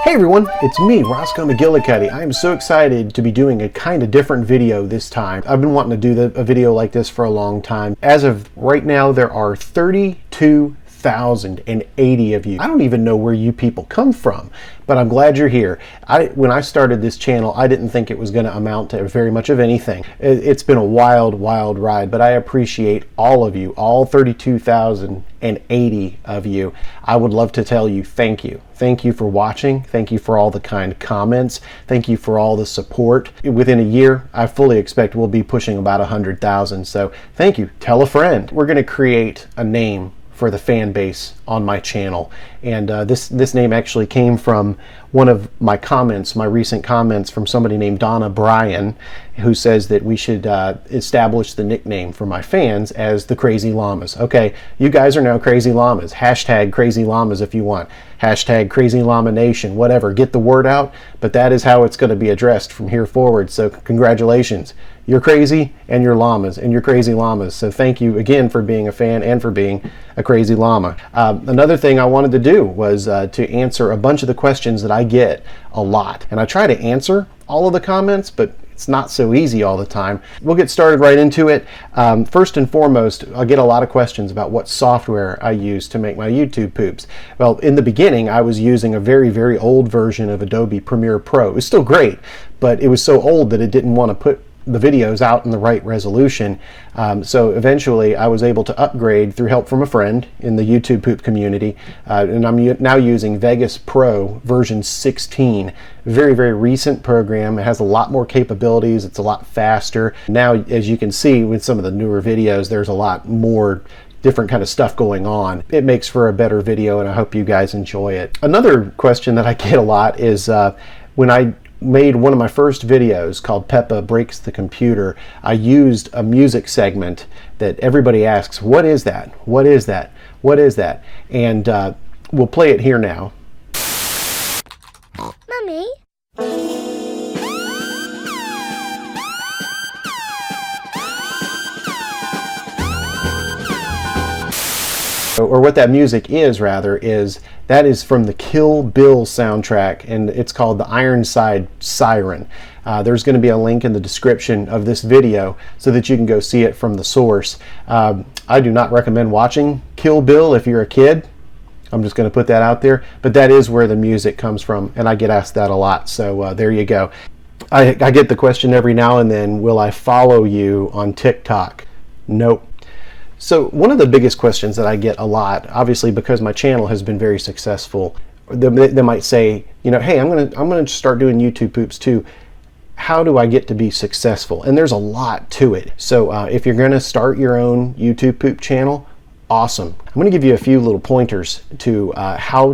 Hey everyone, it's me, Roscoe McGillicuddy. I am so excited to be doing a kind of different video this time. I've been wanting to do a video like this for a long time. As of right now, there are 32,080 of you. I don't even know where you people come from, but I'm glad you're here. When I started this channel, I didn't think it was going to amount to very much of anything. It's been a wild, wild ride, but I appreciate all of you, all 32,080 of you. I would love to tell you thank you. Thank you for watching. Thank you for all the kind comments. Thank you for all the support. Within a year, I fully expect we'll be pushing about 100,000. So thank you. Tell a friend. We're going to create a name for the fan base on my channel, and this name actually came from one of my comments, my recent comments from somebody named Donna Bryan, who says that we should establish the nickname for my fans as the Crazy Llamas. Okay, you guys are now Crazy Llamas. Hashtag Crazy Llamas if you want. Hashtag Crazy Llama Nation, whatever. Get the word out, but that is how it's going to be addressed from here forward. So congratulations. You're crazy and you're llamas and you're crazy llamas. So thank you again for being a fan and for being a crazy llama. Another thing I wanted to do was to answer a bunch of the questions that I get a lot. And I try to answer all of the comments, but it's not so easy all the time. We'll get started right into it. First and foremost, I get a lot of questions about what software I use to make my YouTube poops. Well, in the beginning, I was using a very, very old version of Adobe Premiere Pro. It was still great, but it was so old that it didn't want to put the videos out in the right resolution. So eventually I was able to upgrade through help from a friend in the YouTube poop community, and I'm now using Vegas Pro version 16. Very, very recent program. It has a lot more capabilities. It's a lot faster. Now, as you can see with some of the newer videos, there's a lot more different kind of stuff going on. It makes for a better video, and I hope you guys enjoy it. Another question that I get a lot is when I made one of my first videos called Peppa Breaks the Computer, I used a music segment that everybody asks, what is that? What is that? What is that? And we'll play it here now. Mummy? Or what that music is, rather, is that is from the Kill Bill soundtrack, and it's called the Ironside Siren. There's going to be a link in the description of this video so that you can go see it from the source. I do not recommend watching Kill Bill if you're a kid. I'm just going to put that out there, but that is where the music comes from, and I get asked that a lot, so there you go. I get the question every now and then, will I follow you on TikTok? Nope. So one of the biggest questions that I get a lot, obviously because my channel has been very successful, they might say, you know, hey, I'm gonna start doing YouTube poops too. How do I get to be successful? And there's a lot to it. So if you're gonna start your own YouTube poop channel, awesome. I'm gonna give you a few little pointers to how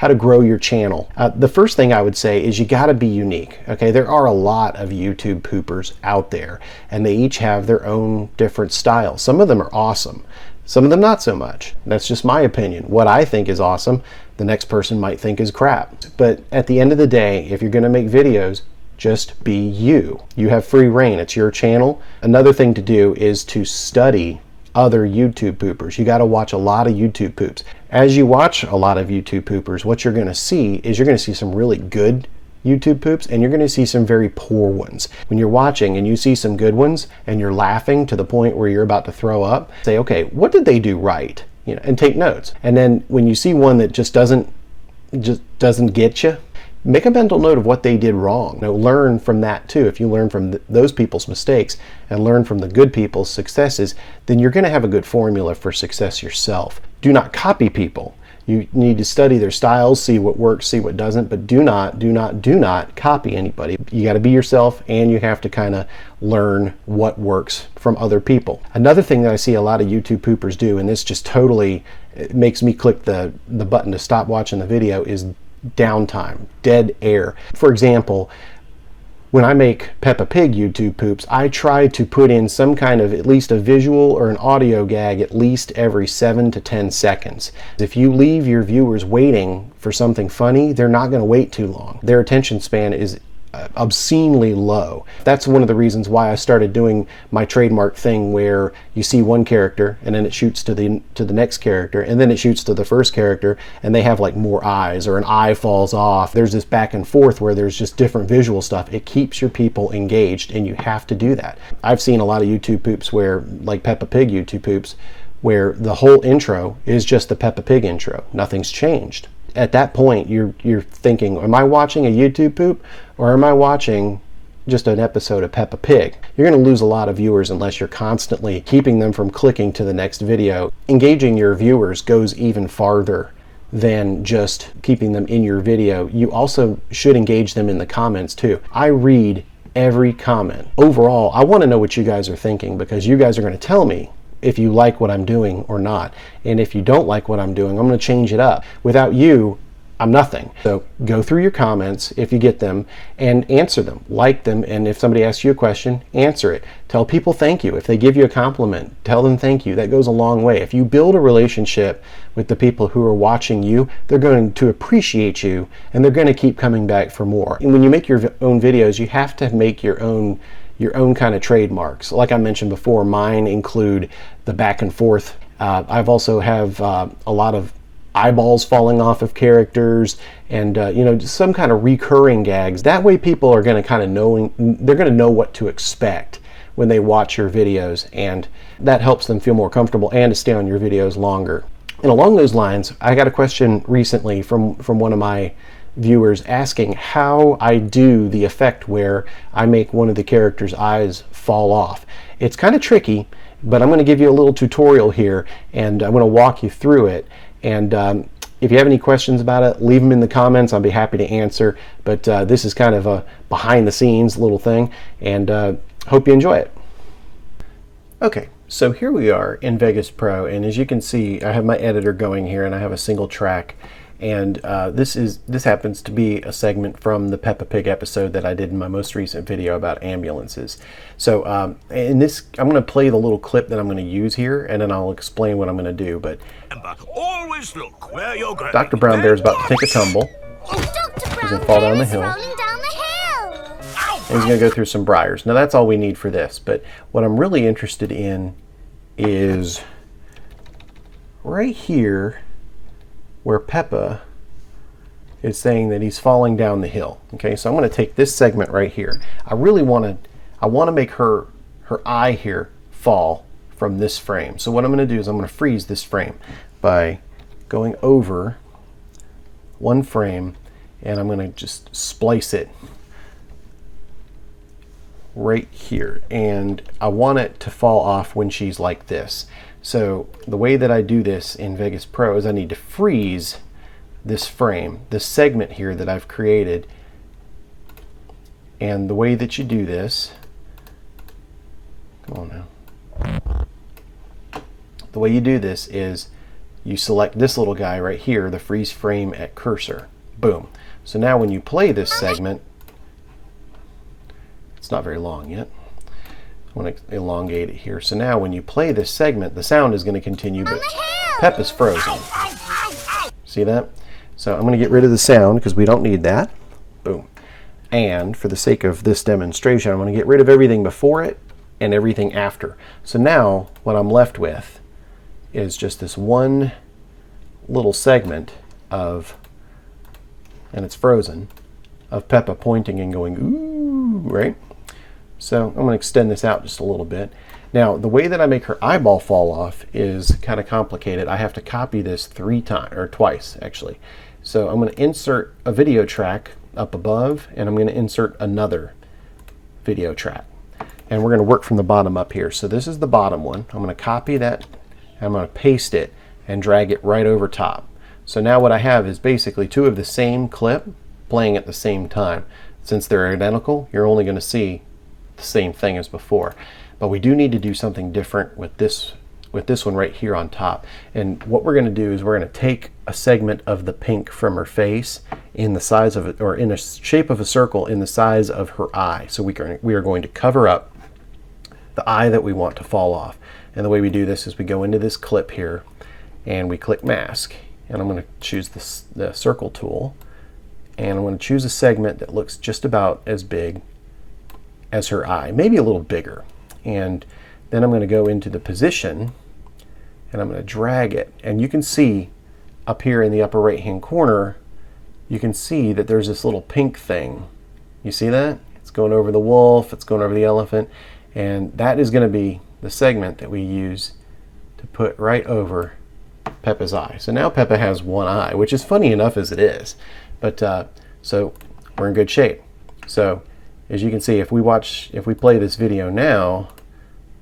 to grow your channel. The first thing I would say is you gotta be unique, okay? There are a lot of YouTube poopers out there, and they each have their own different styles. Some of them are awesome, some of them not so much. That's just my opinion. What I think is awesome, the next person might think is crap. But at the end of the day, if you're gonna make videos, just be you. You have free reign, it's your channel. Another thing to do is to study other YouTube poopers. You got to watch a lot of YouTube poops. As you watch a lot of YouTube poopers, what you're going to see is you're going to see some really good YouTube poops, and you're going to see some very poor ones. When you're watching and you see some good ones and you're laughing to the point where you're about to throw up, say, okay, what did they do right? You know, and take notes. And then when you see one that just doesn't get you, make a mental note of what they did wrong. Now, learn from that too. If you learn from those people's mistakes and learn from the good people's successes, then you're going to have a good formula for success yourself. Do not copy people. You need to study their styles, see what works, see what doesn't, but do not copy anybody. You got to be yourself, and you have to kind of learn what works from other people. Another thing that I see a lot of YouTube poopers do, and this just totally makes me click the button to stop watching the video, is downtime, dead air. For example, when I make Peppa Pig YouTube poops, I try to put in some kind of at least a visual or an audio gag at least every 7 to 10 seconds. If you leave your viewers waiting for something funny, they're not going to wait too long. Their attention span is obscenely low. That's one of the reasons why I started doing my trademark thing where you see one character and then it shoots to the next character and then it shoots to the first character and they have like more eyes or an eye falls off. There's this back and forth where there's just different visual stuff. It keeps your people engaged and you have to do that. I've seen a lot of YouTube poops where, like Peppa Pig YouTube poops, where the whole intro is just the Peppa Pig intro. Nothing's changed. At that point, you're thinking, am I watching a YouTube poop or am I watching just an episode of Peppa Pig? You're going to lose a lot of viewers unless you're constantly keeping them from clicking to the next video. Engaging your viewers goes even farther than just keeping them in your video. You also should engage them in the comments too. I read every comment. Overall, I want to know what you guys are thinking because you guys are going to tell me if you like what I'm doing or not. And if you don't like what I'm doing, I'm going to change it up. Without you, I'm nothing. So go through your comments if you get them and answer them, like them, and if somebody asks you a question, answer it. Tell people thank you. If they give you a compliment, tell them thank you. That goes a long way. If you build a relationship with the people who are watching you, they're going to appreciate you and they're going to keep coming back for more. And when you make your own videos, you have to make your own kind of trademarks. Like I mentioned before, mine include the back and forth. I've also have a lot of eyeballs falling off of characters and just some kind of recurring gags. That way people are going to kind of they're going to know what to expect when they watch your videos, and that helps them feel more comfortable and to stay on your videos longer. And along those lines, I got a question recently from one of my viewers asking how I do the effect where I make one of the characters' eyes fall off. It's kind of tricky, but I'm going to give you a little tutorial here and I'm going to walk you through it. And if you have any questions about it, leave them in the comments. I'll be happy to answer. But this is kind of a behind the scenes little thing, and hope you enjoy it. Okay, so here we are in Vegas Pro, and as you can see, I have my editor going here and I have a single track. And this happens to be a segment from the Peppa Pig episode that I did in my most recent video about ambulances. So in this, I'm going to play the little clip that I'm going to use here, and then I'll explain what I'm going to do. But always look where you're going. Dr. Brown Bear's about to take a tumble. He's going to fall down the hill. And he's going to go through some briars. Now that's all we need for this. But what I'm really interested in is right here, where Peppa is saying that he's falling down the hill. Okay, so I'm going to take this segment right here. I want to make her eye here fall from this frame. So what I'm going to do is I'm going to freeze this frame by going over one frame, and I'm going to just splice it right here. And I want it to fall off when she's like this. So the way that I do this in Vegas Pro is I need to freeze this frame, this segment here that I've created. And the way that you do this, come on now. The way you do this is you select this little guy right here, the freeze frame at cursor. Boom. So now when you play this segment, it's not very long yet. I want to elongate it here. So now when you play this segment, the sound is going to continue, but Peppa's frozen. See that? So I'm going to get rid of the sound because we don't need that. Boom. And for the sake of this demonstration, I'm going to get rid of everything before it and everything after. So now what I'm left with is just this one little segment of, and it's frozen, of Peppa pointing and going, ooh, right? So I'm going to extend this out just a little bit. Now, the way that I make her eyeball fall off is kind of complicated. I have to copy this twice, actually. So I'm going to insert a video track up above, and I'm going to insert another video track. And we're going to work from the bottom up here. So this is the bottom one. I'm going to copy that, and I'm going to paste it and drag it right over top. So now what I have is basically two of the same clip playing at the same time. Since they're identical, you're only going to see the same thing as before. But we do need to do something different with this one right here on top. And what we're going to do is we're going to take a segment of the pink from her face in the size of it, or in a shape of a circle in the size of her eye. So we are going to cover up the eye that we want to fall off. And the way we do this is we go into this clip here and we click mask. And I'm going to choose the circle tool. and I'm going to choose a segment that looks just about as big as her eye, maybe a little bigger. And then I'm going to go into the position, and I'm going to drag it. And you can see up here in the upper right hand corner, you can see that there's this little pink thing. You see that? It's going over the wolf, it's going over the elephant, and that is going to be the segment that we use to put right over Peppa's eye. So now Peppa has one eye, which is funny enough as it is. But so we're in good shape. So as you can see, if we play this video now,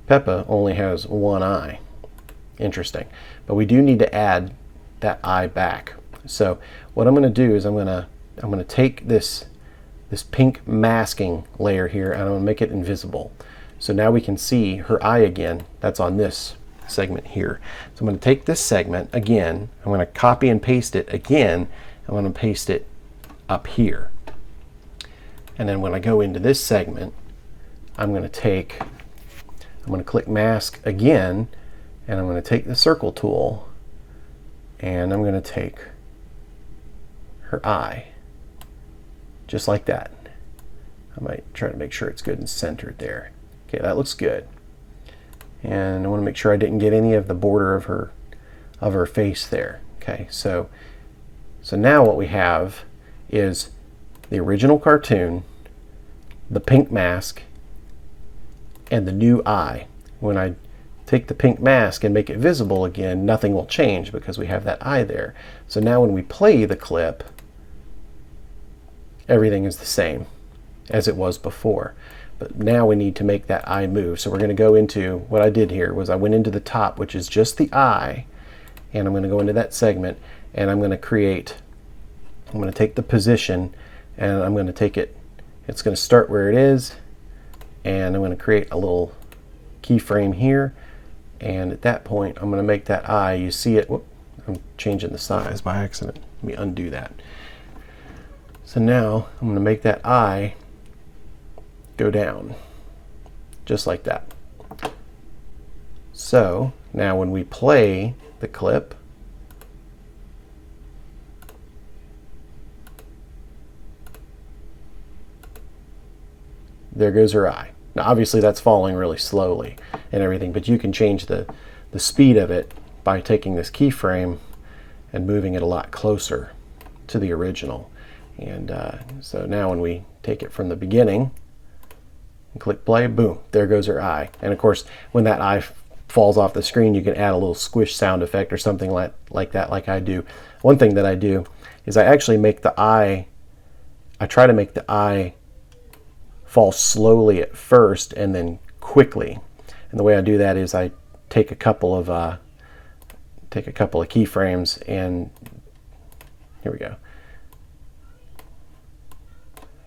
Peppa only has one eye. Interesting. But we do need to add that eye back. So what I'm going to do is I'm going to take this pink masking layer here, and I'm going to make it invisible. So now we can see her eye again. That's on this segment here. So I'm going to take this segment again, I'm going to copy and paste it again, I'm going to paste it up here. And then when I go into this segment, I'm going to click mask again, and I'm going to take the circle tool, and I'm going to take her eye, just like that. I might try to make sure it's good and centered there. Okay, that looks good. And I want to make sure I didn't get any of the border of her face there. Okay, so now what we have is the original cartoon, the pink mask, and the new eye. When I take the pink mask and make it visible again, nothing will change because we have that eye there. So now when we play the clip, everything is the same as it was before. But now we need to make that eye move. So we're going to go into, what I did here was I went into the top, which is just the eye, and I'm going to go into that segment, and I'm going to take the position, and I'm going to take it, it's going to start where it is, and I'm going to create a little keyframe here, and at that point I'm going to make that eye, you see it, whoop, I'm changing the size by accident. Let me undo that. So now I'm going to make that eye go down, just like that. So now when we play the clip, there goes her eye. Now obviously that's falling really slowly and everything, but you can change the speed of it by taking this keyframe and moving it a lot closer to the original. And so now when we take it from the beginning, click play, boom, there goes her eye. And of course, when that eye falls off the screen, you can add a little squish sound effect or something like that, like I do. One thing that I do is I actually make the eye, I try to make the eye fall slowly at first and then quickly. And the way I do that is I take a couple of keyframes, and here we go.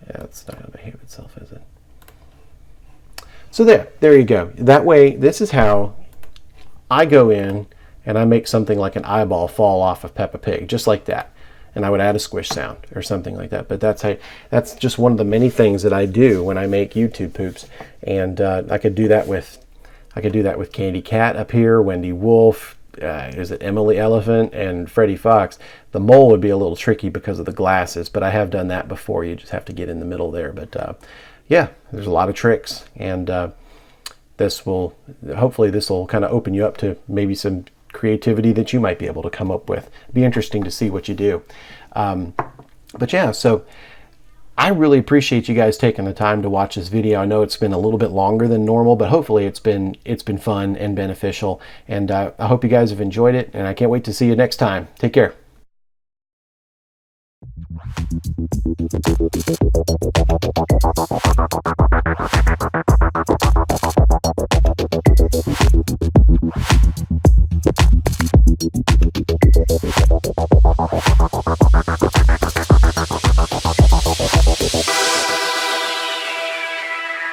Yeah, it's not going to behave itself, is it? So there you go. That way, this is how I go in and I make something like an eyeball fall off of Peppa Pig, just like that. And I would add a squish sound or something like that. But that's just one of the many things that I do when I make YouTube poops. And I could do that with Candy Cat up here, Wendy Wolf, is it Emily Elephant, and Freddie Fox. The mole would be a little tricky because of the glasses, but I have done that before. You just have to get in the middle there. But yeah, there's a lot of tricks, and hopefully this will kind of open you up to maybe some creativity that you might be able to come up with. It'd be interesting to see what you do. But yeah, so I really appreciate you guys taking the time to watch this video. I know it's been a little bit longer than normal, but hopefully it's been fun and beneficial. And I hope you guys have enjoyed it, and I can't wait to see you next time. Take care.